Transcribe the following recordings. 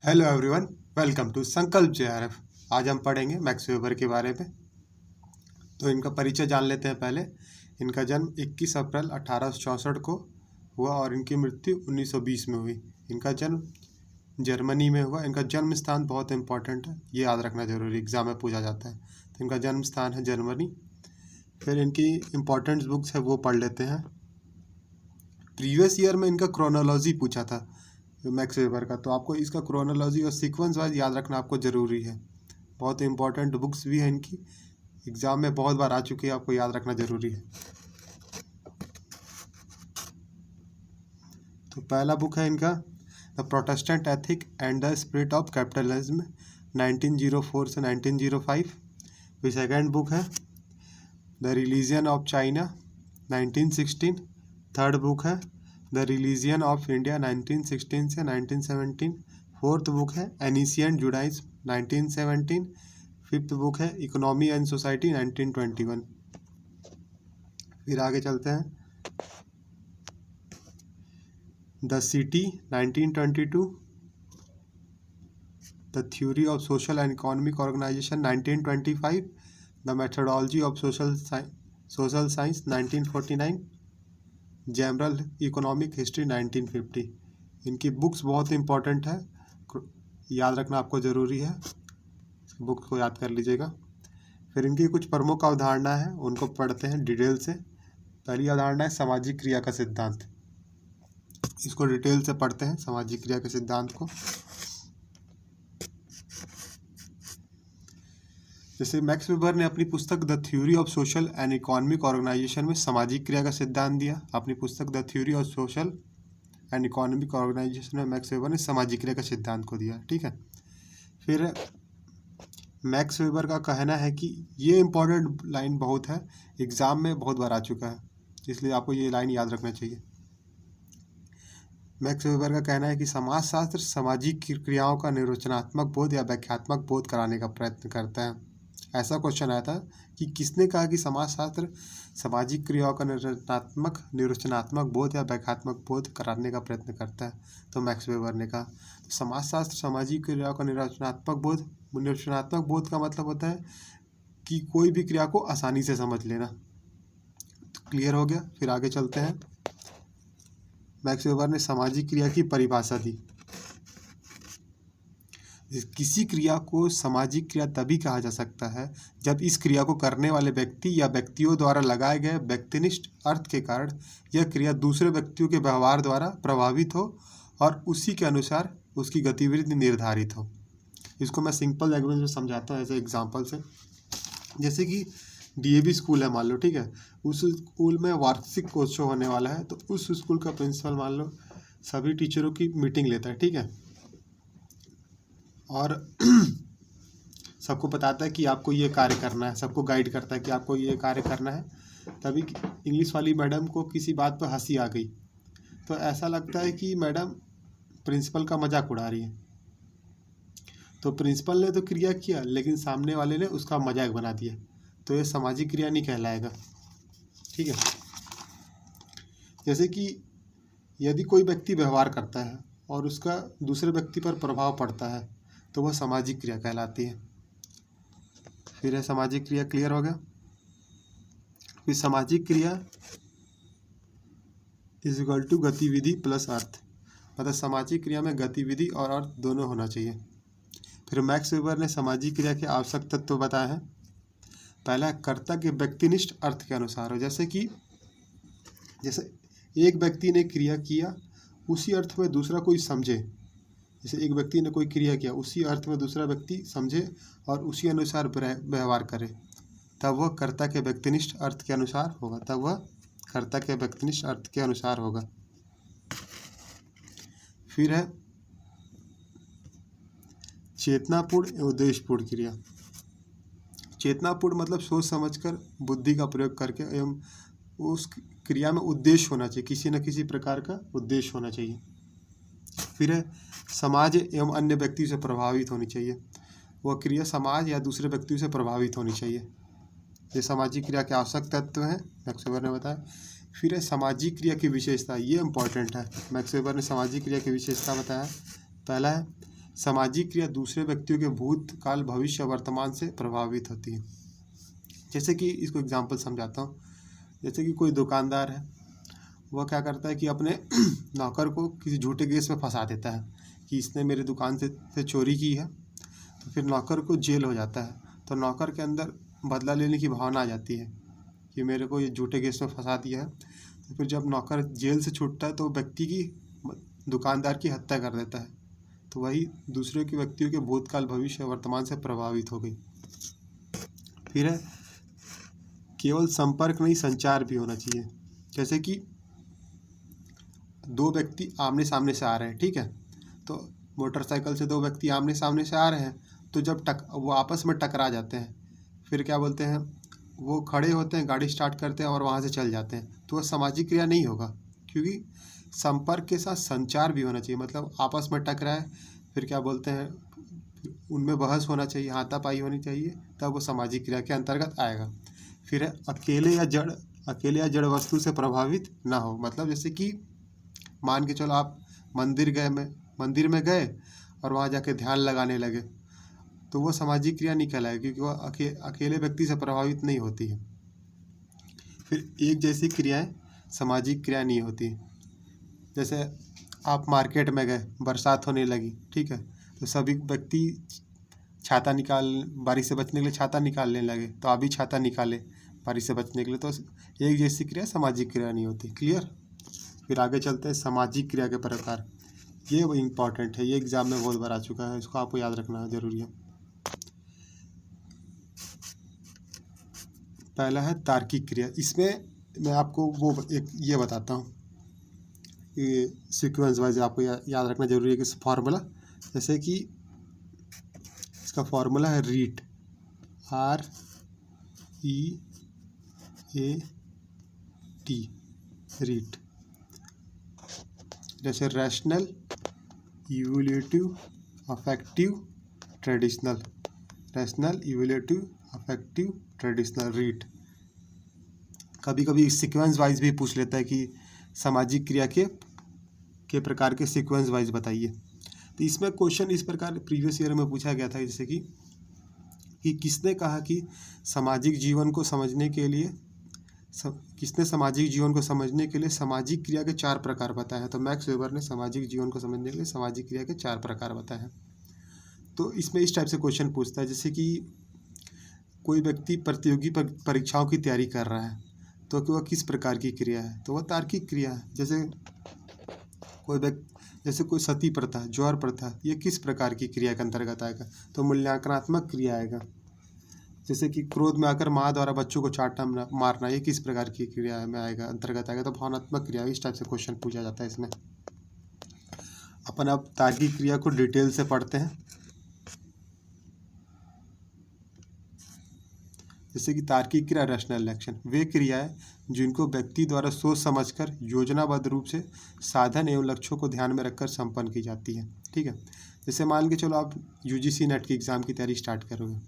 Hello everyone, welcome to संकल्प JRF. आज हम पढ़ेंगे मैक्स वेबर के बारे में। तो इनका परिचय जान लेते हैं पहले। इनका जन्म 21 अप्रैल 1864 को हुआ और इनकी मृत्यु 1920 में हुई। इनका जन्म जर्मनी में हुआ। इनका जन्म स्थान बहुत इंपॉर्टेंट है, ये याद रखना जरूरी, एग्जाम में पूछा जाता है। तो इनका जन्म स्थान है जर्मनी। फिर इनकी इम्पोर्टेंट बुक्स है वो पढ़ लेते हैं। प्रीवियस ईयर में इनका क्रोनोलॉजी पूछा था मैक्स वेबर का, तो आपको इसका क्रोनोलॉजी और सीक्वेंस वाइज याद रखना आपको ज़रूरी है। बहुत इंपॉर्टेंट बुक्स भी है इनकी, एग्ज़ाम में बहुत बार आ चुकी है, आपको याद रखना ज़रूरी है। तो पहला बुक है इनका the Protestant ethic and the spirit of capitalism 1904 से 1905। फिर सेकेंड बुक है the religion of China 1916। Third book है द रिलीजियन ऑफ इंडिया 1916 से 1917। फोर्थ बुक है एनिशियंट जुडाइज्म 1917। फिफ्थ बुक है इकोनॉमी एंड सोसाइटी 1921। फिर आगे चलते हैं। The city 1922। The theory of social and economic organisation 1925। The methodology of social science 1949। General economic history 1950। इनकी books बहुत important है, याद रखना आपको ज़रूरी है, बुक को याद कर लीजिएगा। फिर इनकी कुछ प्रमुख अवधारणा है, उनको पढ़ते हैं डिटेल से। पहली अवधारणा है सामाजिक क्रिया का सिद्धांत। इसको डिटेल से पढ़ते हैं, सामाजिक क्रिया के सिद्धांत को। जैसे मैक्स वेबर ने अपनी पुस्तक the theory of social and economic organisation में सामाजिक क्रिया का सिद्धांत दिया। अपनी पुस्तक the theory of social and economic organisation में मैक्स वेबर ने सामाजिक क्रिया का सिद्धांत को दिया, ठीक है। फिर मैक्स वेबर का कहना है कि ये इम्पोर्टेंट लाइन बहुत है, एग्ज़ाम में बहुत बार आ चुका है, इसलिए आपको ये लाइन याद रखना चाहिए। मैक्स वेबर का कहना है कि समाजशास्त्र सामाजिक क्रियाओं का निर्वचनात्मक बोध या व्याख्यात्मक बोध कराने का प्रयत्न करता है। ऐसा क्वेश्चन आया था कि किसने कहा कि समाजशास्त्र सामाजिक क्रियाओं का निर्वचनात्मक बोध या व्याख्यात्मक बोध कराने का प्रयत्न करता है, तो मैक्स वेबर ने कहा। तो समाजशास्त्र सामाजिक क्रियाओं का निर्वचनात्मक बोध का मतलब होता है कि कोई भी क्रिया को आसानी से समझ लेना। तो क्लियर हो गया। फिर आगे चलते हैं। मैक्स वेबर ने सामाजिक क्रिया की परिभाषा दी। किसी क्रिया को सामाजिक क्रिया तभी कहा जा सकता है जब इस क्रिया को करने वाले व्यक्ति या व्यक्तियों द्वारा लगाए गए व्यक्तिनिष्ठ अर्थ के कारण यह क्रिया दूसरे व्यक्तियों के व्यवहार द्वारा प्रभावित हो और उसी के अनुसार उसकी गतिविधि निर्धारित हो। इसको मैं सिंपल लैंग्वेज में समझाता हूँ ऐसे एग्जांपल से। जैसे कि डीएवी स्कूल है, मान लो, ठीक है। उस स्कूल में वार्षिक उत्सव होने वाला है, तो उस स्कूल का प्रिंसिपल मान लो सभी टीचरों की मीटिंग लेता है, ठीक है, और सबको बताता है कि आपको ये कार्य करना है, सबको गाइड करता है कि आपको ये कार्य करना है। तभी इंग्लिश वाली मैडम को किसी बात पर हंसी आ गई, तो ऐसा लगता है कि मैडम प्रिंसिपल का मजाक उड़ा रही है। तो प्रिंसिपल ने तो क्रिया किया, लेकिन सामने वाले ने उसका मजाक बना दिया, तो ये सामाजिक क्रिया नहीं कहलाएगा, ठीक है। जैसे कि यदि कोई व्यक्ति व्यवहार करता है और उसका दूसरे व्यक्ति पर प्रभाव पड़ता है, तो वह सामाजिक क्रिया कहलाती है। फिर है सामाजिक क्रिया, क्लियर हो गया। फिर सामाजिक क्रिया इज इक्वल टू गतिविधि प्लस अर्थ, मतलब सामाजिक क्रिया में गतिविधि और अर्थ दोनों होना चाहिए। फिर मैक्स वेबर ने सामाजिक क्रिया के आवश्यक तत्व बताए हैं। पहला, कर्ता के व्यक्तिनिष्ठ अर्थ के अनुसार हो। जैसे एक व्यक्ति ने क्रिया किया, उसी अर्थ में दूसरा कोई समझे। जैसे एक व्यक्ति ने कोई क्रिया किया, उसी अर्थ में दूसरा व्यक्ति समझे और उसी अनुसार व्यवहार करे, तब वह कर्ता के व्यक्तिनिष्ठ अर्थ के अनुसार होगा। फिर है चेतनापूर्ण उद्देश्यपूर्ण क्रिया। चेतनापूर्ण मतलब सोच समझकर बुद्धि का प्रयोग करके एवं उस क्रिया में उद्देश्य होना चाहिए, किसी न किसी प्रकार का उद्देश्य होना चाहिए। फिर है समाज एवं अन्य व्यक्ति से प्रभावित होनी चाहिए। वह क्रिया समाज या दूसरे व्यक्तियों से प्रभावित होनी चाहिए। ये सामाजिक क्रिया के आवश्यक तत्व हैं, मैक्स वेबर ने बताया। फिर है सामाजिक क्रिया की विशेषता, ये इंपॉर्टेंट है। मैक्स वेबर ने सामाजिक क्रिया की विशेषता बताया। पहला है सामाजिक क्रिया दूसरे व्यक्तियों के भूतकाल, भविष्य, वर्तमान से प्रभावित होती है। जैसे कि इसको एग्जाम्पल समझाता हूँ। जैसे कि कोई दुकानदार है, वह क्या करता है कि अपने नौकर को किसी झूठे केस में फंसा देता है कि इसने मेरे दुकान से चोरी की है, तो फिर नौकर को जेल हो जाता है। तो नौकर के अंदर बदला लेने की भावना आ जाती है कि मेरे को ये झूठे केस में फंसा दिया है। तो फिर जब नौकर जेल से छूटता है तो व्यक्ति की, दुकानदार की हत्या कर देता है। तो वही दूसरे के व्यक्तियों के भूतकाल, भविष्य, वर्तमान से प्रभावित हो गई। फिर है, केवल संपर्क नहीं, संचार भी होना चाहिए। जैसे कि दो व्यक्ति आमने सामने से आ रहे हैं, ठीक है, तो मोटरसाइकिल से दो व्यक्ति आमने सामने से आ रहे हैं, तो जब वो आपस में टकरा जाते हैं, फिर क्या बोलते हैं, वो खड़े होते हैं, गाड़ी स्टार्ट करते हैं और वहाँ से चल जाते हैं, तो वह सामाजिक क्रिया नहीं होगा, क्योंकि संपर्क के साथ संचार भी होना चाहिए। मतलब आपस में टकराए, फिर क्या बोलते हैं, उनमें बहस होना चाहिए, हाथापाई होनी चाहिए, तब वो सामाजिक क्रिया के अंतर्गत आएगा। फिर है, अकेले या जड़ वस्तु से प्रभावित ना हो। मतलब जैसे कि मान के चलो आप मंदिर में गए और वहाँ जाके ध्यान लगाने लगे, तो वो सामाजिक क्रिया नहीं कहलाएगी, क्योंकि वो अकेले व्यक्ति से प्रभावित नहीं होती है। फिर एक जैसी क्रियाएं सामाजिक क्रिया नहीं होती। जैसे आप मार्केट में गए, बरसात होने लगी, ठीक है, तो सभी व्यक्ति बारिश से बचने के लिए छाता निकालने लगे, तो आप भी छाता निकाले बारिश से बचने के लिए। तो एक जैसी क्रिया सामाजिक क्रिया नहीं होती। क्लियर। फिर आगे चलते हैं सामाजिक क्रिया के प्रकार। ये वो इम्पॉर्टेंट है, ये एग्जाम में बहुत बार आ चुका है, इसको आपको याद रखना जरूरी है। पहला है तार्किक क्रिया। इसमें मैं आपको वो एक ये बताता हूँ, ये सीक्वेंस वाइज आपको याद रखना जरूरी है कि फॉर्मूला। जैसे कि इसका फॉर्मूला है रीट, REAT, रीट। जैसे rational, evolutive, affective, traditional. Rational, evolutive, affective, traditional, REAT. कभी कभी सीक्वेंस वाइज भी पूछ लेता है कि सामाजिक क्रिया के प्रकार के सीक्वेंस वाइज बताइए। तो इसमें क्वेश्चन इस प्रकार प्रीवियस ईयर में पूछा गया था, जैसे कि किसने कहा कि सामाजिक जीवन को समझने के लिए सामाजिक क्रिया के 4 प्रकार बताए हैं। तो मैक्स वेबर ने सामाजिक जीवन को समझने के लिए सामाजिक क्रिया के 4 प्रकार बताए हैं। तो इसमें इस टाइप से क्वेश्चन पूछता है, जैसे कि कोई व्यक्ति प्रतियोगी परीक्षाओं की तैयारी कर रहा है, तो वह किस प्रकार की क्रिया है, तो वह तार्किक क्रिया है। जैसे कोई सती प्रथा, जौहर प्रथा, ये किस प्रकार की क्रिया के अंतर्गत आएगा, तो मूल्यांकनात्मक क्रिया आएगा। जैसे कि क्रोध में आकर माँ द्वारा बच्चों को चाटना, मारना, ये किस प्रकार की क्रिया में आएगा, अंतर्गत आएगा, तो भावनात्मक क्रिया। इस टाइप से क्वेश्चन पूछा जाता है इसमें। अपन अब तार्किक क्रिया को डिटेल से पढ़ते हैं। जैसे कि तार्किक क्रिया, रैशनल एक्शन, वे क्रियाएं जिनको व्यक्ति द्वारा सोच समझकर योजनाबद्ध रूप से साधन एवं लक्ष्यों को ध्यान में रखकर संपन्न की जाती है। ठीक है। जैसे मान के चलो आप UGC नेट की एग्ज़ाम की तैयारी स्टार्ट करोगे,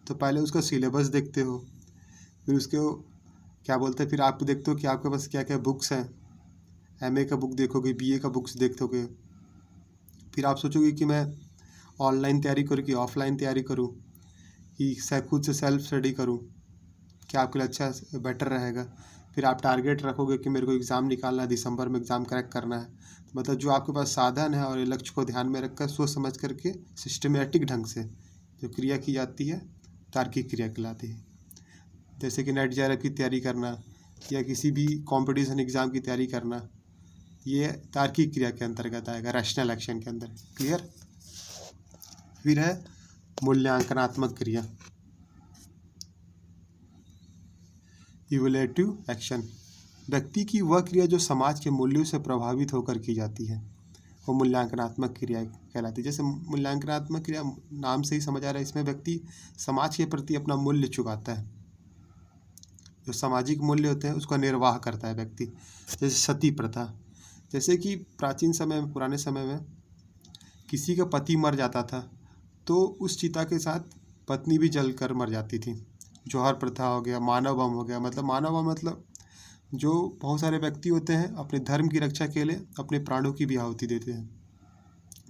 तो पहले उसका सिलेबस देखते हो, फिर उसके क्या बोलते हैं, फिर आप देखते हो कि आपके पास क्या क्या बुक्स हैं। MA का बुक देखोगे, BA का बुक्स देखोगे, फिर आप सोचोगे कि मैं ऑनलाइन तैयारी करूँ कि ऑफलाइन तैयारी करूँ, कि खुद से सेल्फ स्टडी करूँ, क्या आपके लिए अच्छा बेटर रहेगा। फिर आप टारगेट रखोगे कि मेरे को एग्ज़ाम निकालना है, दिसंबर में एग्ज़ाम क्रैक करना है। तो मतलब जो आपके पास साधन है और ये लक्ष्य को ध्यान में रखकर सोच समझ करके सिस्टमेटिक ढंग से जो क्रिया की जाती है, तार्किक क्रिया कहलाती है। जैसे कि नेट JRF की तैयारी करना या किसी भी कॉम्पिटिशन एग्ज़ाम की तैयारी करना, ये तार्किक क्रिया के अंतर्गत आएगा, रैशनल एक्शन के अंदर। क्लियर। फिर है मूल्यांकनात्मक क्रिया, इवैल्यूएटिव एक्शन, व्यक्ति की वह क्रिया जो समाज के मूल्यों से प्रभावित होकर की जाती है, वो मूल्यांकनात्मक क्रिया कहलाती है। जैसे मूल्यांकनात्मक क्रिया नाम से ही समझ आ रहा है, इसमें व्यक्ति समाज के प्रति अपना मूल्य चुकाता है, जो सामाजिक मूल्य होते हैं उसका निर्वाह करता है व्यक्ति। जैसे सती प्रथा, जैसे कि प्राचीन समय में, पुराने समय में किसी का पति मर जाता था तो उस चिता के साथ पत्नी भी जलकर मर जाती थी। जौहर प्रथा हो गया, मानव बम हो गया। मानव बम मतलब जो बहुत सारे व्यक्ति होते हैं अपने धर्म की रक्षा के लिए अपने प्राणों की भी आहुति देते हैं,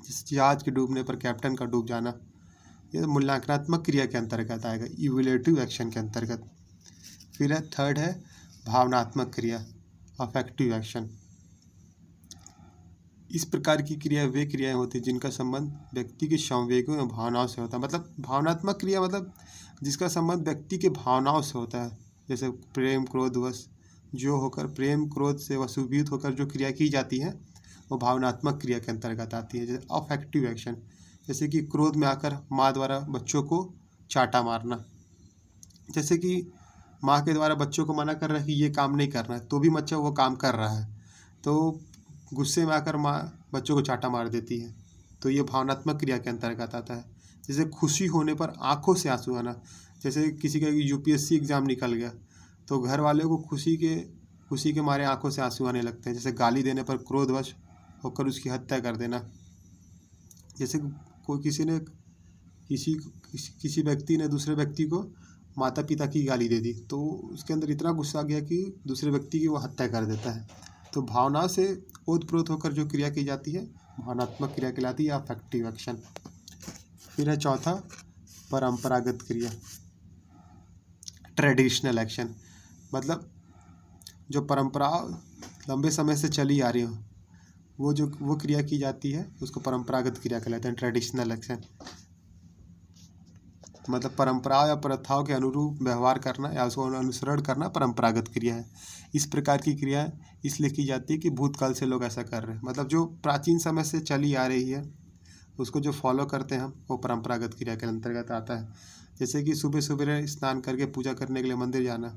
जिस जहाज के डूबने पर कैप्टन का डूब जाना, ये मूल्यांकनात्मक क्रिया के अंतर्गत आएगा, इवैल्यूएटिव एक्शन के अंतर्गत। फिर है थर्ड है भावनात्मक क्रिया, अफेक्टिव एक्शन। इस प्रकार की क्रिया वे क्रियाएं होती हैं जिनका संबंध व्यक्ति के संवेगों या भावनाओं से होता है। मतलब भावनात्मक क्रिया मतलब जिसका संबंध व्यक्ति के भावनाओं से होता है, जैसे प्रेम क्रोध वश जो होकर प्रेम क्रोध से वशीभूत होकर जो क्रिया की जाती है वो भावनात्मक क्रिया के अंतर्गत आती है। जैसे अफेक्टिव एक्शन, जैसे कि क्रोध में आकर माँ द्वारा बच्चों को चाटा मारना, जैसे कि माँ के द्वारा बच्चों को मना कर रहा है कि ये काम नहीं करना है तो भी बच्चा वो काम कर रहा है, तो गुस्से में आकर माँ बच्चों को चाटा मार देती है, तो ये भावनात्मक क्रिया के अंतर्गत आता है। जैसे खुशी होने पर आंखों से आंसू आना, जैसे किसी का यूपीएससी एग्ज़ाम निकल गया तो घर वाले को खुशी के मारे आंखों से आंसू आने लगते हैं। जैसे गाली देने पर क्रोधवश होकर उसकी हत्या कर देना, जैसे कोई किसी व्यक्ति ने दूसरे व्यक्ति को माता पिता की गाली दे दी तो उसके अंदर इतना गुस्सा आ गया कि दूसरे व्यक्ति की वो हत्या कर देता है। तो भावना से ओतप्रोत होकर जो क्रिया की जाती है भावनात्मक क्रिया कहलाती है, अफेक्टिव एक्शन। फिर है चौथा परंपरागत क्रिया, ट्रेडिशनल एक्शन। मतलब जो परंपरा लंबे समय से चली आ रही हो वो क्रिया की जाती है उसको परंपरागत क्रिया कहलाते हैं, ट्रेडिशनल एक्शन। मतलब परंपरा या प्रथाओं के अनुरूप व्यवहार करना या उसको अनुसरण करना परंपरागत क्रिया है। इस प्रकार की क्रिया इसलिए की जाती है कि भूतकाल से लोग ऐसा कर रहे हैं, मतलब जो प्राचीन समय से चली आ रही है उसको जो फॉलो करते हैं हम वो परंपरागत क्रिया के अंतर्गत आता है। जैसे कि सुबह सुबह स्नान करके पूजा करने के लिए मंदिर जाना,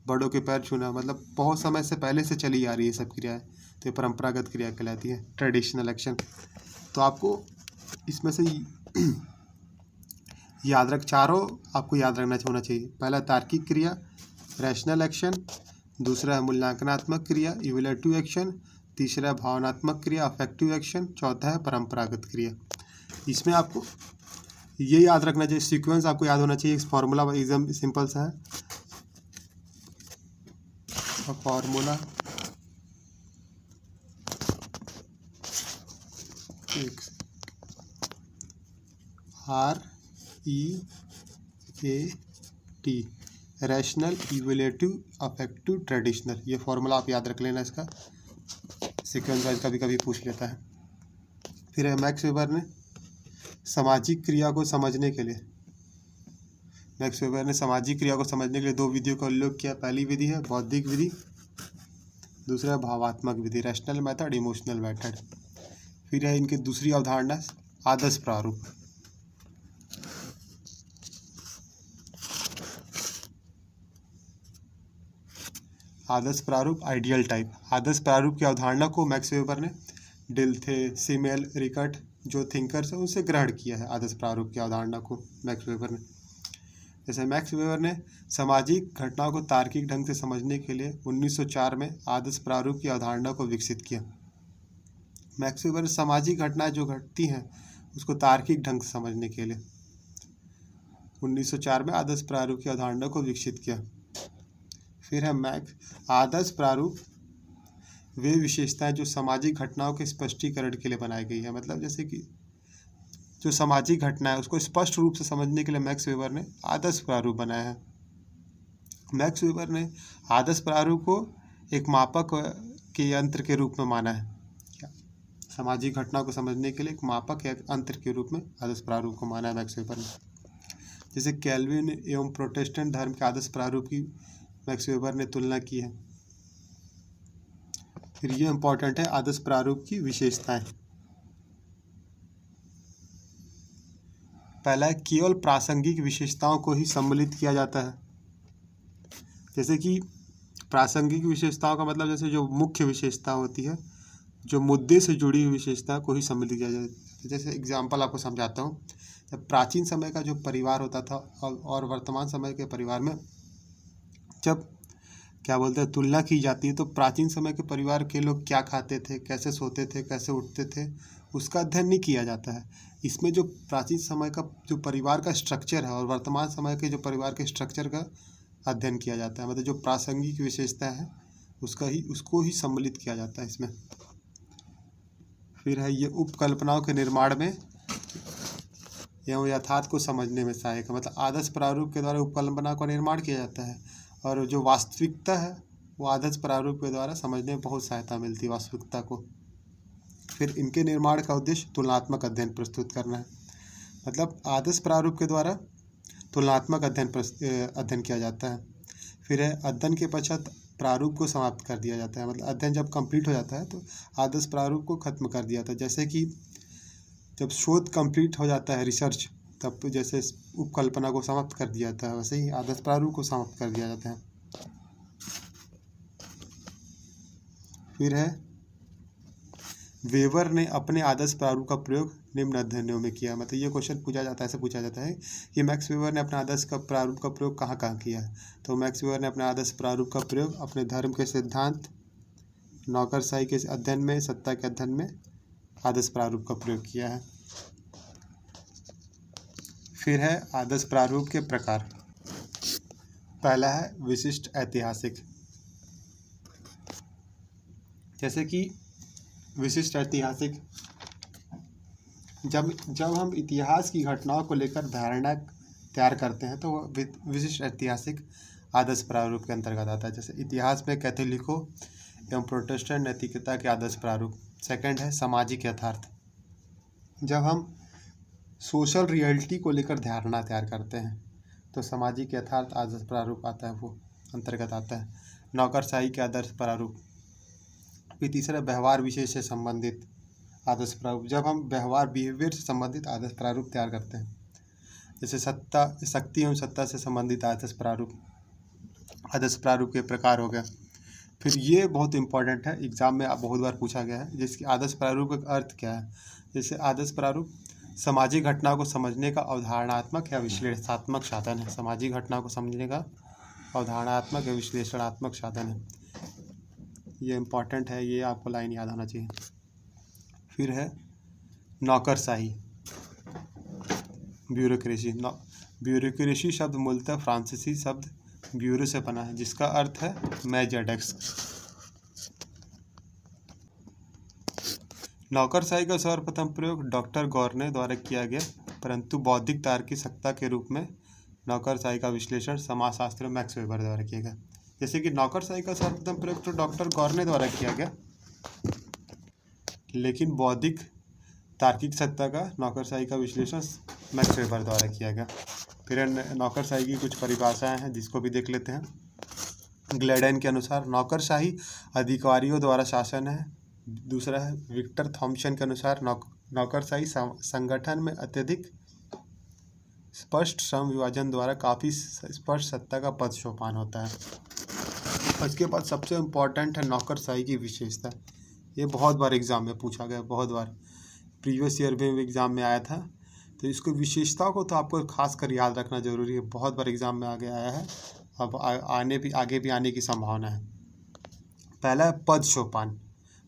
बड़ों के पैर छूना, मतलब बहुत समय से पहले से चली आ रही है सब क्रियाएँ, तो ये परंपरागत क्रिया कहलाती है, ट्रेडिशनल एक्शन। तो आपको इसमें से चारों आपको याद रखना होना चाहिए। पहला तार्किक क्रिया रैशनल एक्शन, दूसरा है मूल्यांकनात्मक क्रिया इवैल्यूएटिव एक्शन, तीसरा है भावनात्मक क्रिया अफेक्टिव एक्शन, चौथा है परंपरागत क्रिया। इसमें आपको ये याद रखना चाहिए, सीक्वेंस आपको याद होना चाहिए। इस फॉर्मूला एकदम सिंपल सा है, formula REAT, rational evaluative affective traditional, ये फॉर्मूला आप याद रख लेना। इसका सीक्वेंस वाइज कभी कभी पूछ लेता है। फिर है मैक्स वेबर ने सामाजिक क्रिया को समझने के लिए दो विधियों का उल्लेख किया। पहली विधि है बौद्धिक विधि, दूसरा है भावात्मक विधि, रैशनल मेथड इमोशनल मेथड। फिर है इनकी दूसरी अवधारणा आदर्श प्रारूप। आदर्श प्रारूप आइडियल टाइप। आदर्श प्रारूप की अवधारणा को मैक्स वेबर ने डिल्थे, सिमेल, रिकट जो थिंकर्स हैं उनसे ग्रहण किया है। आदर्श प्रारूप की अवधारणा को मैक्स वेबर ने, जैसे मैक्स वेबर ने सामाजिक घटनाओं को तार्किक ढंग से समझने के लिए 1904 में आदर्श प्रारूप की अवधारणा को विकसित किया। मैक्स वेबर ने सामाजिक घटनाएं जो घटती हैं उसको तार्किक ढंग से समझने के लिए 1904 में आदर्श प्रारूप की अवधारणा को विकसित किया। फिर है आदर्श प्रारूप वे विशेषताएं जो सामाजिक घटनाओं के स्पष्टीकरण के लिए बनाई गई है। मतलब जैसे कि जो सामाजिक घटना है उसको स्पष्ट रूप से समझने के लिए मैक्स वेबर ने आदर्श प्रारूप बनाया है। मैक्स वेबर ने आदर्श प्रारूप को एक मापक के यंत्र के रूप में माना है। सामाजिक घटना को समझने के लिए एक मापक या यंत्र के रूप में आदर्श प्रारूप को माना है मैक्स वेबर ने। जैसे कैल्विन एवं प्रोटेस्टेंट धर्म के आदर्श प्रारूप की मैक्स वेबर ने तुलना की है। फिर ये इंपॉर्टेंट है आदर्श प्रारूप की विशेषताएं। पहला है केवल प्रासंगिक विशेषताओं को ही सम्मिलित किया जाता है। जैसे कि प्रासंगिक विशेषताओं का मतलब जैसे जो मुख्य विशेषता होती है, जो मुद्दे से जुड़ी हुई विशेषता को ही सम्मिलित किया जाता है। जैसे एग्जाम्पल आपको समझाता हूँ, जब प्राचीन समय का जो परिवार होता था और वर्तमान समय के परिवार में जब तुलना की जाती है तो प्राचीन समय के परिवार के लोग क्या खाते थे, कैसे सोते थे, कैसे उठते थे, उसका अध्ययन नहीं किया जाता है। इसमें जो प्राचीन समय का जो परिवार का स्ट्रक्चर है और वर्तमान समय के जो परिवार के स्ट्रक्चर का अध्ययन किया जाता है। मतलब जो प्रासंगिक विशेषता है उसको ही सम्मिलित किया जाता है इसमें। फिर है ये उपकल्पनाओं के निर्माण में एवं यथार्थ को समझने में सहायक है। मतलब आदर्श प्रारूप के द्वारा उपकल्पना का निर्माण किया जाता है और जो वास्तविकता है वो आदर्श प्रारूप के द्वारा समझने में बहुत सहायता मिलती है वास्तविकता को। फिर इनके निर्माण का उद्देश्य तुलनात्मक अध्ययन प्रस्तुत करना है। मतलब आदर्श प्रारूप के द्वारा तुलनात्मक अध्ययन किया जाता है। फिर है अध्ययन के पश्चात प्रारूप को समाप्त कर दिया जाता है। मतलब अध्ययन जब कंप्लीट हो जाता है तो आदर्श प्रारूप को खत्म कर दिया जाता है। जैसे कि जब शोध कंप्लीट हो जाता है रिसर्च, तब जैसे उपकल्पना को समाप्त कर दिया जाता है, वैसे ही आदर्श प्रारूप को समाप्त कर दिया जाता है। फिर है वेबर ने अपने आदर्श प्रारूप का प्रयोग निम्न अध्ययनों में किया। मतलब ये क्वेश्चन पूछा जाता है, ऐसे पूछा जाता है कि मैक्स वेबर ने अपने आदर्श प्रारूप का प्रयोग कहाँ कहाँ किया है। तो मैक्स वेबर ने अपने आदर्श प्रारूप का प्रयोग अपने धर्म के सिद्धांत, नौकरशाही के अध्ययन में, सत्ता के अध्ययन में आदर्श प्रारूप का प्रयोग किया है। फिर है आदर्श प्रारूप के प्रकार। पहला है विशिष्ट ऐतिहासिक। जैसे कि विशिष्ट ऐतिहासिक, जब हम इतिहास की घटनाओं को लेकर धारणा तैयार करते हैं तो वह विशिष्ट ऐतिहासिक आदर्श प्रारूप के अंतर्गत आता है। जैसे इतिहास में कैथोलिकों एवं प्रोटेस्टेंट नैतिकता के आदर्श प्रारूप। सेकंड है सामाजिक यथार्थ। जब हम सोशल रियलिटी को लेकर धारणा तैयार करते हैं तो सामाजिक यथार्थ आदर्श प्रारूप आता है, वो अंतर्गत आता है। नौकरशाही के आदर्श प्रारूप। फिर तीसरा व्यवहार विशेष से संबंधित आदर्श प्रारूप। जब हम व्यवहार बिहेवियर से संबंधित आदर्श प्रारूप तैयार करते हैं, जैसे शक्ति एवं सत्ता से संबंधित आदर्श प्रारूप के प्रकार हो गया। फिर ये बहुत इंपॉर्टेंट है, एग्जाम में बहुत बार पूछा गया है, जिसकी आदर्श प्रारूप का अर्थ क्या है। जैसे आदर्श प्रारूप सामाजिक घटना को समझने का अवधारणात्मक या विश्लेषणात्मक साधन है। सामाजिक घटना को समझने का अवधारणात्मक या विश्लेषणात्मक साधन है। ये इम्पॉर्टेंट है, ये आपको लाइन याद होना चाहिए। फिर है नौकरशाही, ब्यूरोक्रेसी। ब्यूरोक्रेसी शब्द मूलतः फ्रांसीसी शब्द ब्यूरो से बना है, जिसका अर्थ है मेज या डेस्क। नौकरशाही का सर्वप्रथम प्रयोग डॉक्टर गॉर्ने द्वारा किया गया, परंतु बौद्धिक तार्किक सत्ता के रूप में नौकरशाही का विश्लेषण समाजशास्त्री मैक्स वेबर द्वारा किया गया। जैसे कि नौकरशाही का सर्वप्रथम प्रयोग तो डॉक्टर गॉर्ने द्वारा किया गया, लेकिन बौद्धिक तार्किक सत्ता का नौकरशाही का विश्लेषण मैक्स वेबर द्वारा किया गया। फिर नौकरशाही की कुछ परिभाषाएं हैं, जिसको भी देख लेते हैं। ग्लेडन के अनुसार नौकरशाही अधिकारियों द्वारा शासन है। दूसरा है विक्टर थॉम्सन के अनुसार नौकरशाही संगठन में अत्यधिक स्पष्ट श्रम विभाजन द्वारा काफ़ी स्पष्ट सत्ता का पद सोपान होता है। उसके बाद सबसे इम्पॉर्टेंट है नौकरशाही की विशेषता। ये बहुत बार एग्जाम में पूछा गया, बहुत बार प्रीवियस ईयर में एग्ज़ाम में आया था, तो इसको विशेषता को तो आपको खास कर याद रखना जरूरी है। बहुत बार एग्जाम में आगे आया है, अब आगे भी आने की संभावना है। पहला है पद सोपान।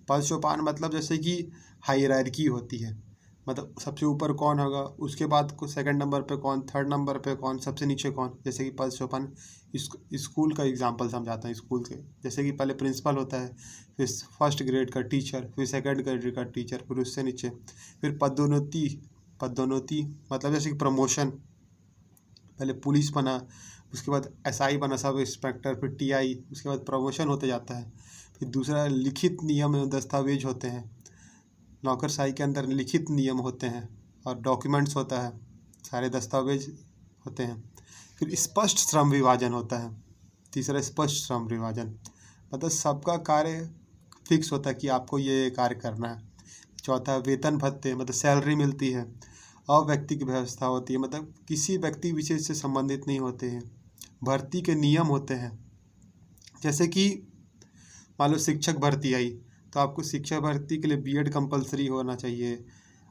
पद सोपान मतलब जैसे कि हायरार्की होती है, मतलब सबसे ऊपर कौन होगा, उसके बाद सेकंड नंबर पे कौन, थर्ड नंबर पे कौन, सबसे नीचे कौन। जैसे कि पद सोपान स्कूल का एग्जांपल समझाता है। स्कूल के जैसे कि पहले प्रिंसिपल होता है, फिर फर्स्ट ग्रेड का टीचर, फिर सेकंड ग्रेड का टीचर, फिर उससे नीचे फिर पदोन्नति मतलब जैसे कि प्रमोशन, पहले पुलिस बना, उसके बाद एसआई बना, सब इंस्पेक्टर, फिर टीआई, उसके बाद प्रमोशन होते जाता है। फिर दूसरा लिखित नियम एवं दस्तावेज होते हैं। नौकरशाही के अंदर लिखित नियम होते हैं और डॉक्यूमेंट्स होता है, सारे दस्तावेज होते हैं। फिर स्पष्ट श्रम विभाजन होता है। तीसरा स्पष्ट श्रम विभाजन मतलब सबका कार्य फिक्स होता है कि आपको ये कार्य करना है। चौथा वेतन भत्ते मतलब सैलरी मिलती है। अव्यक्तिक व्यवस्था होती है, मतलब किसी व्यक्ति विशेष से संबंधित नहीं होते हैं। भर्ती के नियम होते हैं, जैसे कि मान लो शिक्षक भर्ती आई तो आपको शिक्षक भर्ती के लिए बीएड कंपलसरी होना चाहिए।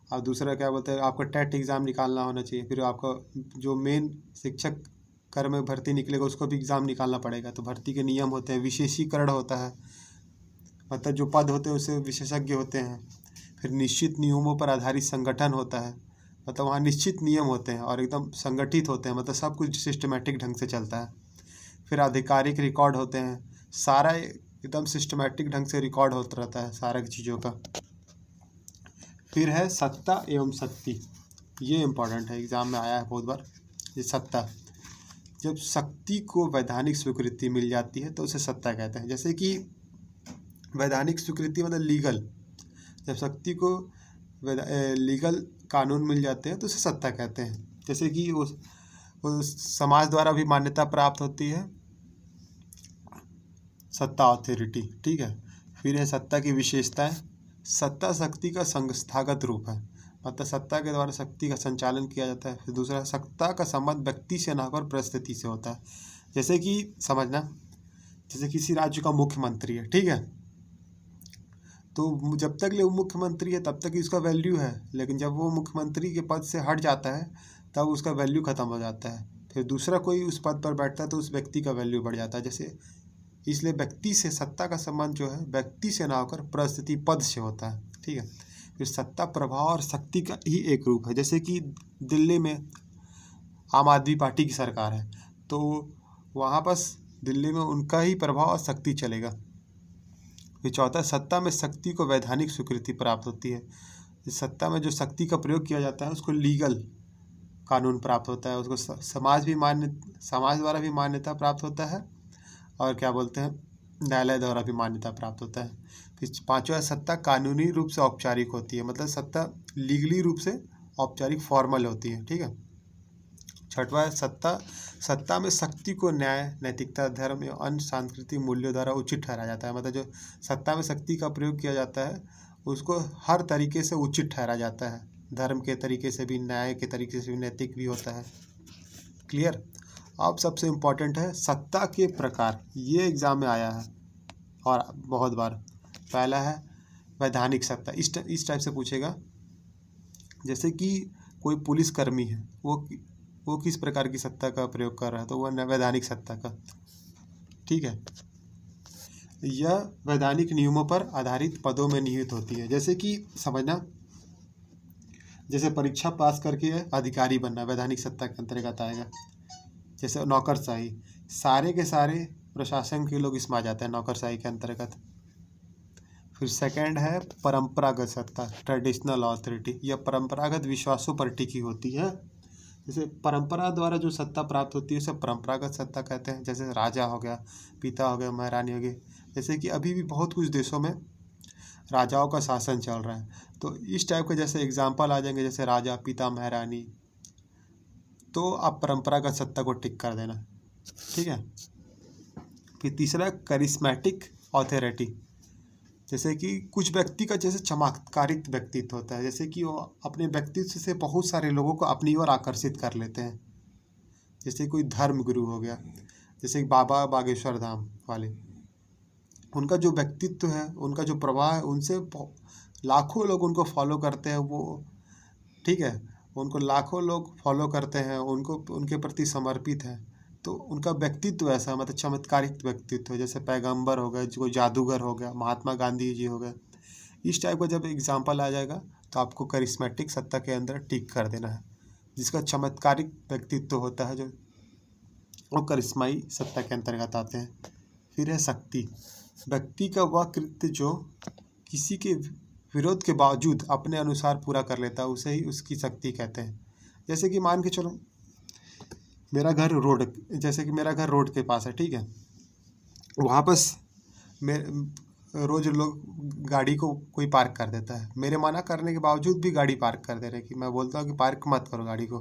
और दूसरा क्या बोलते हैं, आपका टेट एग्ज़ाम निकालना होना चाहिए। फिर आपका जो मेन शिक्षक कर्म में भर्ती निकलेगा उसको भी एग्ज़ाम निकालना पड़ेगा। तो भर्ती के नियम होते हैं। विशेषीकरण होता है, मतलब जो पद होते हैं उससे विशेषज्ञ होते हैं। फिर निश्चित नियमों पर आधारित संगठन होता है, मतलब वहाँ निश्चित नियम होते हैं और एकदम संगठित होते हैं, मतलब सब कुछ सिस्टमेटिक ढंग से चलता है। फिर आधिकारिक रिकॉर्ड होते हैं, सारा एकदम सिस्टमेटिक ढंग से रिकॉर्ड होता रहता है सारा चीज़ों का। फिर है सत्ता एवं शक्ति। ये इम्पोर्टेंट है, एग्जाम में आया है बहुत बार। ये सत्ता, जब शक्ति को वैधानिक स्वीकृति मिल जाती है तो उसे सत्ता कहते हैं। जैसे कि वैधानिक स्वीकृति मतलब लीगल, जब शक्ति को लीगल कानून मिल जाते हैं तो उसे सत्ता कहते हैं। जैसे कि उस समाज द्वारा भी मान्यता प्राप्त होती है, सत्ता अथॉरिटी, ठीक है। फिर है सत्ता की विशेषताएं। सत्ता शक्ति का संस्थागत रूप है, मतलब सत्ता के द्वारा शक्ति का संचालन किया जाता है। फिर दूसरा, सत्ता का संबंध व्यक्ति से न होकर परिस्थिति से होता है। जैसे कि समझना, जैसे किसी राज्य का मुख्यमंत्री है, ठीक है, तो जब तक वो मुख्यमंत्री है तब तक इसका वैल्यू है, लेकिन जब वो मुख्यमंत्री के पद से हट जाता है तब उसका वैल्यू ख़त्म हो जाता है। फिर दूसरा कोई उस पद पर बैठता है तो उस व्यक्ति का वैल्यू बढ़ जाता है। जैसे इसलिए व्यक्ति से सत्ता का संबंध जो है व्यक्ति से ना होकर परिस्थिति पद से होता है, ठीक है। फिर सत्ता प्रभाव और शक्ति का ही एक रूप है। जैसे कि दिल्ली में आम आदमी पार्टी की सरकार है तो वहाँ पर दिल्ली में उनका ही प्रभाव और शक्ति चलेगा। फिर चौथा, सत्ता में शक्ति को वैधानिक स्वीकृति प्राप्त होती है। इस सत्ता में जो शक्ति का प्रयोग किया जाता है उसको लीगल कानून प्राप्त होता है, उसको समाज द्वारा भी मान्यता प्राप्त होता है, और क्या बोलते हैं, न्यायालय द्वारा भी मान्यता प्राप्त होता है। फिर पांचवा, सत्ता कानूनी रूप से औपचारिक होती है, मतलब सत्ता लीगली रूप से औपचारिक फॉर्मल होती है, ठीक है। छठवा है सत्ता में शक्ति को न्याय, नैतिकता, धर्म एवं अन्य सांस्कृतिक मूल्यों द्वारा उचित ठहराया जाता है। मतलब जो सत्ता में शक्ति का प्रयोग किया जाता है उसको हर तरीके से उचित ठहराया जाता है, धर्म के तरीके से भी, न्याय के तरीके से भी, नैतिक भी होता है। क्लियर। अब सबसे इम्पोर्टेंट है सत्ता के प्रकार, ये एग्जाम में आया है और बहुत बार। पहला है वैधानिक सत्ता, इस टाइप से पूछेगा। जैसे कि कोई पुलिसकर्मी है, वो किस प्रकार की सत्ता का प्रयोग कर रहा है, तो वह वैधानिक सत्ता का, ठीक है। यह वैधानिक नियमों पर आधारित पदों में निहित होती है। जैसे कि समझना, जैसे परीक्षा पास करके अधिकारी बनना वैधानिक सत्ता के अंतर्गत आएगा। जैसे नौकरशाही, सारे के सारे प्रशासन के लोग इसमें आ जाते हैं नौकरशाही के अंतर्गत। फिर सेकंड है परंपरागत सत्ता, ट्रेडिशनल अथॉरिटी। यह परंपरागत विश्वासों पर टिकी होती है। जैसे परंपरा द्वारा जो सत्ता प्राप्त होती है उसे परंपरागत सत्ता कहते हैं। जैसे राजा हो गया, पिता हो गया, महारानी हो गई। जैसे कि अभी भी बहुत कुछ देशों में राजाओं का शासन चल रहा है, तो इस टाइप के जैसे एग्जाम्पल आ जाएंगे, जैसे राजा, पिता, महारानी, तो आप परंपरागत सत्ता को टिक कर देना, ठीक है। फिर तीसरा करिश्मेटिक ऑथोरिटी, जैसे कि कुछ व्यक्ति का जैसे चमत्कारिक व्यक्तित्व होता है, जैसे कि वो अपने व्यक्तित्व से बहुत सारे लोगों को अपनी ओर आकर्षित कर लेते हैं। जैसे कोई धर्म गुरु हो गया, जैसे बाबा बागेश्वर धाम वाले, उनका जो व्यक्तित्व है, उनका जो प्रवाह है, उनसे लाखों लोग उनको फॉलो करते हैं, वो, ठीक है, उनको लाखों लोग फॉलो करते हैं, उनको उनके प्रति समर्पित हैं। तो उनका व्यक्तित्व ऐसा, मतलब चमत्कारिक व्यक्तित्व है। जैसे पैगंबर हो गए, जो जादूगर हो गया, महात्मा गांधी जी हो गए। इस टाइप का जब एग्जाम्पल आ जाएगा तो आपको करिश्मेटिक सत्ता के अंदर टिक कर देना है। जिसका चमत्कारिक व्यक्तित्व होता है जो, वो करिश्माई सत्ता के अंतर्गत आते हैं। फिर है शक्ति, व्यक्ति का वह कृत्य जो किसी के विरोध के बावजूद अपने अनुसार पूरा कर लेता है, उसे ही उसकी शक्ति कहते हैं। जैसे कि मान के चलो, जैसे कि मेरा घर रोड के पास है, ठीक है, वहाँ पर रोज लोग गाड़ी को कोई पार्क कर देता है, मेरे मना करने के बावजूद भी गाड़ी पार्क कर दे रहे, कि मैं बोलता हूँ कि पार्क मत करो गाड़ी को,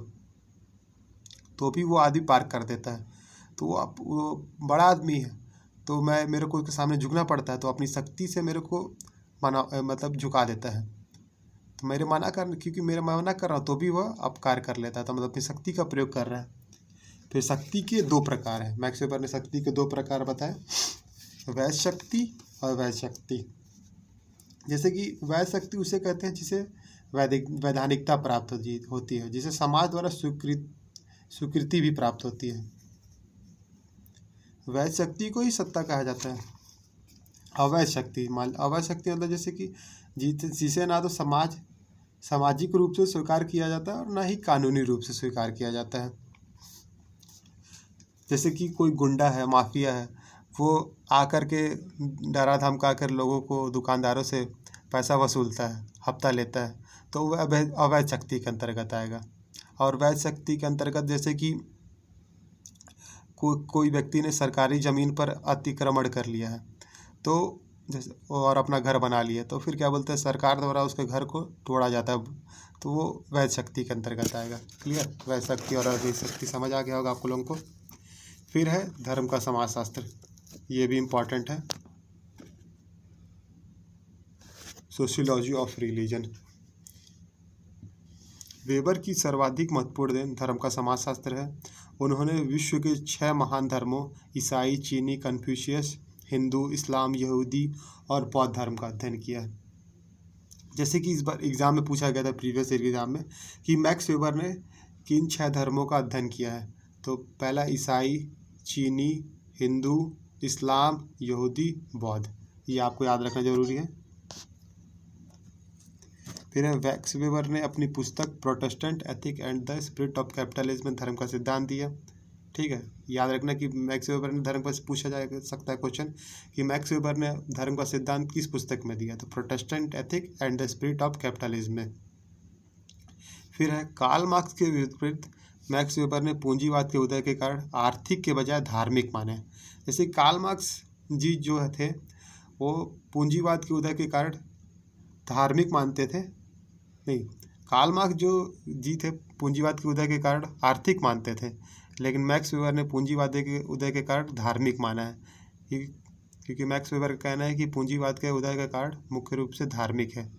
तो भी वो आदमी पार्क कर देता है। तो वो बड़ा आदमी है, तो मेरे को उसके सामने झुकना पड़ता है, तो अपनी शक्ति से मेरे को मतलब झुका देता है। तो मेरे मना कर, क्योंकि मेरा मना कर रहा हूँ तो भी वह अपकार कर लेता है, तो मतलब अपनी शक्ति का प्रयोग कर रहा है। फिर शक्ति के दो प्रकार हैं, मैक्स वेबर ने शक्ति के दो प्रकार बताए, वैध शक्ति और वैध शक्ति। जैसे कि वैध शक्ति उसे कहते हैं जिसे वैधानिकता प्राप्त होती है, जिसे समाज द्वारा स्वीकृति भी प्राप्त होती है। वैध शक्ति को ही सत्ता कहा जाता है। अवैध शक्ति मतलब जैसे कि जिसे ना तो सामाजिक रूप से स्वीकार किया जाता है और ना ही कानूनी रूप से स्वीकार किया जाता है। जैसे कि कोई गुंडा है, माफिया है, वो आकर के डरा धमका कर लोगों को, दुकानदारों से पैसा वसूलता है, हफ्ता लेता है तो वह अवैध शक्ति के अंतर्गत आएगा। और वैध शक्ति के अंतर्गत जैसे कि कोई व्यक्ति ने सरकारी ज़मीन पर अतिक्रमण कर लिया है तो जैसे और अपना घर बना लिया, तो फिर क्या बोलते हैं, सरकार द्वारा उसके घर को तोड़ा जाता है, तो वो वैध शक्ति के अंतर्गत आएगा। क्लियर, वैध शक्ति और अवैध शक्ति समझ आ गया होगा आप लोगों को। फिर है धर्म का समाजशास्त्र, ये भी इम्पॉर्टेंट है, सोशियोलॉजी ऑफ रिलीजन। वेबर की सर्वाधिक महत्वपूर्ण देन धर्म का समाजशास्त्र है। उन्होंने विश्व के 6 महान धर्मों ईसाई, चीनी, कन्फ्यूशियस, हिंदू, इस्लाम, यहूदी और बौद्ध धर्म का अध्ययन किया है। जैसे कि इस बार एग्ज़ाम में पूछा गया था, प्रीवियस ईयर एग्ज़ाम में, कि मैक्स वेबर ने किन 6 धर्मों का अध्ययन किया है, तो पहला ईसाई, चीनी, हिंदू, इस्लाम, यहूदी, बौद्ध, ये आपको याद रखना जरूरी है। फिर है मैक्स वेबर ने अपनी पुस्तक Protestant ethic and the spirit of capitalism में धर्म का सिद्धांत दिया। ठीक है, याद रखना कि मैक्स वेबर ने धर्म का पूछा जा सकता है क्वेश्चन कि मैक्स वेबर ने धर्म का सिद्धांत किस पुस्तक में दिया, तो Protestant ethic and the spirit of capitalism में। फिर है कार्ल मार्क्स के विपरीत मैक्स वेबर ने पूंजीवाद के उदय के कारण आर्थिक के बजाय धार्मिक माने। जैसे कार्ल मार्क्स जी जो थे वो पूंजीवाद के उदय के कारण धार्मिक मानते थे, नहीं, कार्ल मार्क्स जो जी थे पूंजीवाद के उदय के कारण आर्थिक मानते थे, लेकिन मैक्स वेबर ने पूंजीवाद के उदय के कारण धार्मिक माना है, क्योंकि मैक्स वेबर का कहना है कि पूंजीवाद के उदय का कारण मुख्य रूप से धार्मिक है।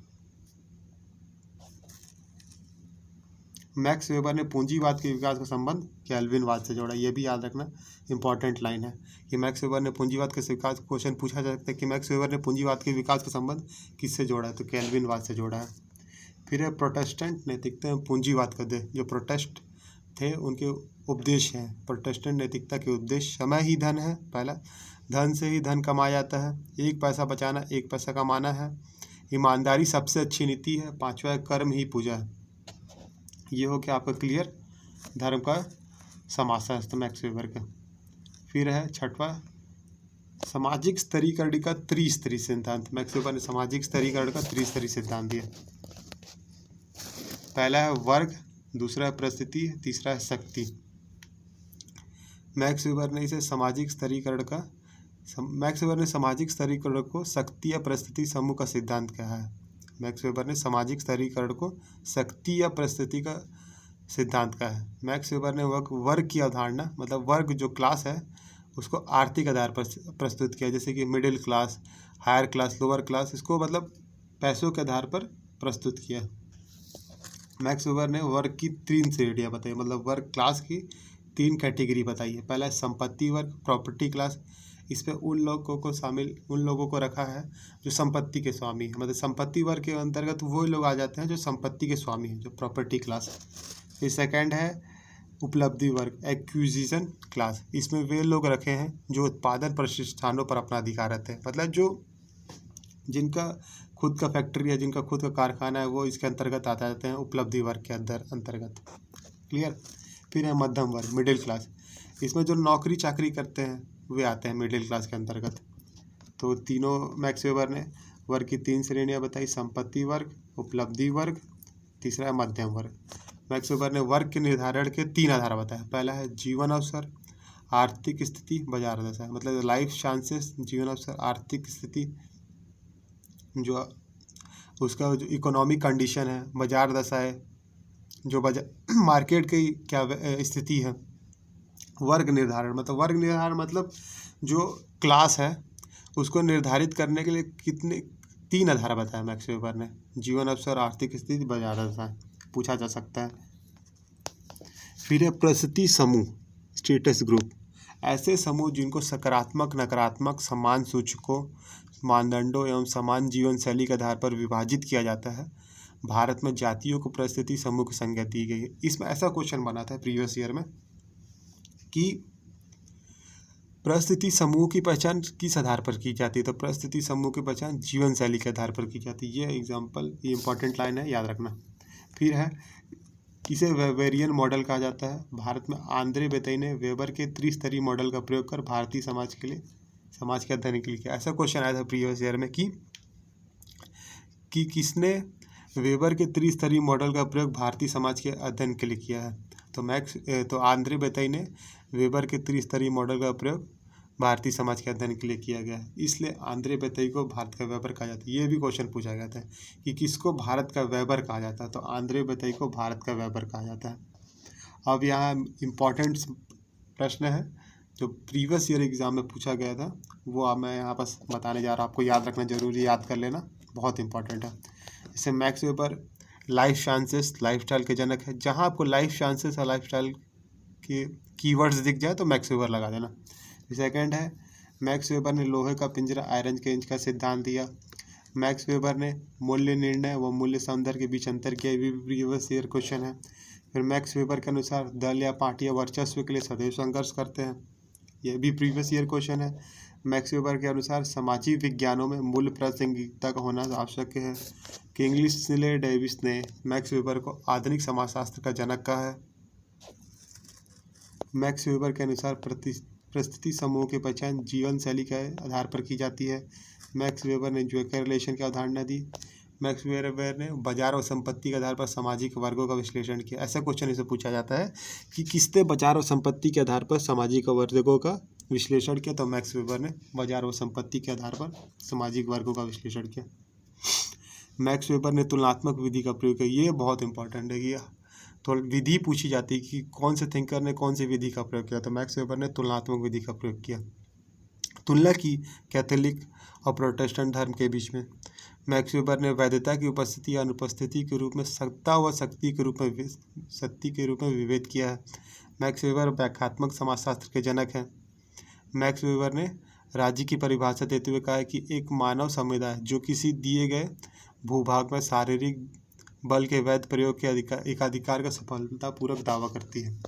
मैक्स वेबर ने पूंजीवाद के विकास का संबंध कैल्विनवाद से जोड़ा, ये भी याद रखना इंपॉर्टेंट लाइन है कि मैक्स वेबर ने पूंजीवाद के विकास, क्वेश्चन पूछा जा सकता है कि मैक्स वेबर ने पूंजीवाद के विकास का संबंध किससे जोड़ा है, तो कैल्विनवाद से जोड़ा है। फिर है प्रोटेस्टेंट नैतिकता में पूंजीवाद का जो प्रोटेस्ट थे उनके उपदेश हैं, प्रोटेस्टेंट नैतिकता के उपदेश, समय ही धन है, पहला, धन से ही धन कमाया जाता है, एक पैसा बचाना एक पैसा कमाना है, ईमानदारी सबसे अच्छी नीति है, पांचवा कर्म ही पूजा है। ये हो क्या आपका क्लियर धर्म का समाजशास्त्र मैक्स वेबर का। फिर है छठवा सामाजिक स्तरीकरण का त्रिस्तरीय सिद्धांत, मैक्स वेबर ने सामाजिक स्तरीकरण का त्रिस्तरीय सिद्धांत दिया। पहला है वर्ग, दूसरा है परिस्थिति, तीसरा है शक्ति। मैक्स वेबर ने इसे सामाजिक स्तरीकरण का मैक्स वेबर ने सामाजिक स्तरीकरण को शक्ति या परिस्थिति समूह का सिद्धांत कहा है। मैक्स वेबर ने सामाजिक स्तरीकरण को शक्ति या परिस्थिति का सिद्धांत कहा है। मैक्स वेबर ने वर्ग की अवधारणा, मतलब वर्ग जो क्लास है उसको आर्थिक आधार पर प्रस्तुत किया, जैसे कि middle class, higher class, lower class, इसको मतलब पैसों के आधार पर प्रस्तुत किया। मैक्स वेबर ने वर्ग की 3 श्रेणियाँ बताई, मतलब वर्ग क्लास की 3 कैटेगरी बताई है। पहला है संपत्ति वर्ग, प्रॉपर्टी क्लास, इस पर उन लोगों को रखा है जो संपत्ति के स्वामी है, मतलब संपत्ति वर्ग के अंतर्गत वो लोग आ जाते हैं जो संपत्ति के स्वामी हैं, जो प्रॉपर्टी क्लास। फिर सेकंड है उपलब्धि वर्ग, एक्विजिशन क्लास, इसमें वे लोग रखे हैं जो उत्पादन प्रतिष्ठानों पर अपना अधिकार रखते हैं, मतलब जो जिनका खुद का फैक्ट्री है, जिनका खुद का कारखाना है, वो इसके अंतर्गत आ जाते हैं उपलब्धि वर्ग के अंतर्गत। क्लियर। फिर है मध्यम वर्ग, मिडिल क्लास, इसमें जो नौकरी चाकरी करते हैं वे आते हैं मिडिल क्लास के अंतर्गत। तो तीनों मैक्स वेबर ने वर्ग की 3 श्रेणियाँ बताई, संपत्ति वर्ग, उपलब्धि वर्ग, तीसरा है मध्यम वर्ग। मैक्स वेबर ने वर्ग के निर्धारण के 3 आधार बताया। पहला है जीवन अवसर, आर्थिक स्थिति, बाजार दशा, मतलब लाइफ चांसेस, जीवन अवसर, आर्थिक स्थिति, जो उसका जो इकोनॉमिक कंडीशन है, बाजार दशा है, जो मार्केट की क्या स्थिति है। वर्ग निर्धारण, मतलब वर्ग निर्धारण मतलब जो क्लास है उसको निर्धारित करने के लिए कितने 3 आधार बताया मैक्स वेबर ने, जीवन अवसर, आर्थिक स्थिति, बाजार दशा, पूछा जा सकता है। फिर है परिस्थिति समूह, स्टेटस ग्रुप, ऐसे समूह जिनको सकारात्मक, नकारात्मक, समान सूचकों, मानदंडों एवं समान जीवन शैली के आधार पर विभाजित किया जाता है। भारत में जातियों को परिस्थिति समूह की संज्ञा दी गई है। इसमें ऐसा क्वेश्चन बना था प्रीवियस ईयर में कि परिस्थिति समूह की पहचान किस आधार पर की जाती है, तो परिस्थिति समूह की पहचान जीवन शैली के आधार पर की जाती है। ये एग्जाम्पल, ये इंपॉर्टेंट लाइन है, याद रखना। फिर है इसे वेबेरियन मॉडल कहा जाता है। भारत में आंद्रे बेतई ने वेबर के त्रिस्तरीय मॉडल का प्रयोग कर भारतीय समाज के अध्ययन के लिए किया। ऐसा क्वेश्चन आया था प्रीवियस ईयर में कि किसने वेबर के त्रिस्तरीय मॉडल का प्रयोग भारतीय समाज के अध्ययन के लिए किया है। तो आंद्रे बेतई ने वेबर के त्रिस्तरीय मॉडल का प्रयोग भारतीय समाज के अध्ययन के लिए किया गया है, इसलिए आंद्रे बेतई को भारत का वेबर कहा जाता है। ये भी क्वेश्चन पूछा गया था कि किसको भारत का वेबर कहा जाता है, तो आंद्रे बेतई को भारत का वेबर कहा जाता है। अब यहाँ इम्पॉर्टेंट प्रश्न है जो प्रीवियस ईयर एग्जाम में पूछा गया था, वो मैं यहाँ पर बताने जा रहा हूँ। आपको याद रखना जरूरी, याद कर लेना, बहुत इंपॉर्टेंट है। जैसे max weber life sciences lifestyle के जनक है। जहाँ आपको लाइफ साइंसेस और लाइफस्टाइल के कीवर्ड्स दिख जाए तो मैक्स वेबर लगा देना। सेकंड है मैक्स वेबर ने लोहे का पिंजरा आयरन के इंच का सिद्धांत दिया। मैक्स वेबर ने मूल्य निर्णय व मूल्य सौंदर्य के बीच अंतर किया, भी प्रीवियस ईयर क्वेश्चन है। फिर मैक्स वेबर के अनुसार दल या पार्टी या वर्चस्व के लिए सदैव संघर्ष करते हैं, यह भी प्रीवियस ईयर क्वेश्चन है। मैक्स वेबर के अनुसार सामाजिक विज्ञानों में मूल्य प्रासंगिकता का होना आवश्यक है। किंग्सले डेविस ने मैक्स वेबर को आधुनिक समाजशास्त्र का जनक कहा है। मैक्स वेबर के अनुसार परिस्थिति समूह की पहचान जीवन शैली के आधार पर की जाती है। मैक्स वेबर ने ज्वाइकर रिलेशन की अवधारणा दी। मैक्स वेबर ने बाजार और संपत्ति के आधार पर सामाजिक वर्गों का विश्लेषण किया। ऐसा क्वेश्चन इसे पूछा जाता है कि किसने बाजार और संपत्ति के आधार पर सामाजिक वर्गों का विश्लेषण किया, तो मैक्स वेबर ने बाजार और संपत्ति के आधार पर सामाजिक वर्गों का विश्लेषण किया। मैक्स वेबर ने तुलनात्मक विधि का प्रयोग किया। ये बहुत इंपॉर्टेंट है कि तो विधि पूछी जाती है कि कौन से थिंकर ने कौन सी विधि का प्रयोग किया, तो मैक्स वेबर ने तुलनात्मक विधि का प्रयोग किया। तुलना की कैथोलिक और प्रोटेस्टेंट धर्म के बीच में। मैक्स वेबर ने वैधता की उपस्थिति या अनुपस्थिति के रूप में सत्ता व शक्ति के रूप में विभेद किया है। मैक्स वेबर व्याख्यात्मक समाजशास्त्र के जनक हैं। मैक्स वेबर ने राज्य की परिभाषा देते हुए कहा है कि एक मानव समुदाय जो किसी दिए गए भूभाग में शारीरिक बल के वैध प्रयोग के अधिकार का सफलतापूर्वक दावा करती है।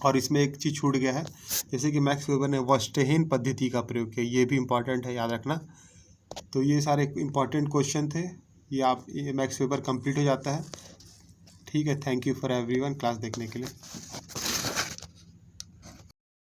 और इसमें एक चीज़ छूट गया है, जैसे कि मैक्स वेबर ने वस्टेन पद्धति का प्रयोग किया, ये भी इम्पॉर्टेंट है, याद रखना। तो ये सारे इम्पॉर्टेंट क्वेश्चन थे, ये मैक्स वेबर कंप्लीट हो जाता है। ठीक है, thank you for everyone class देखने के लिए।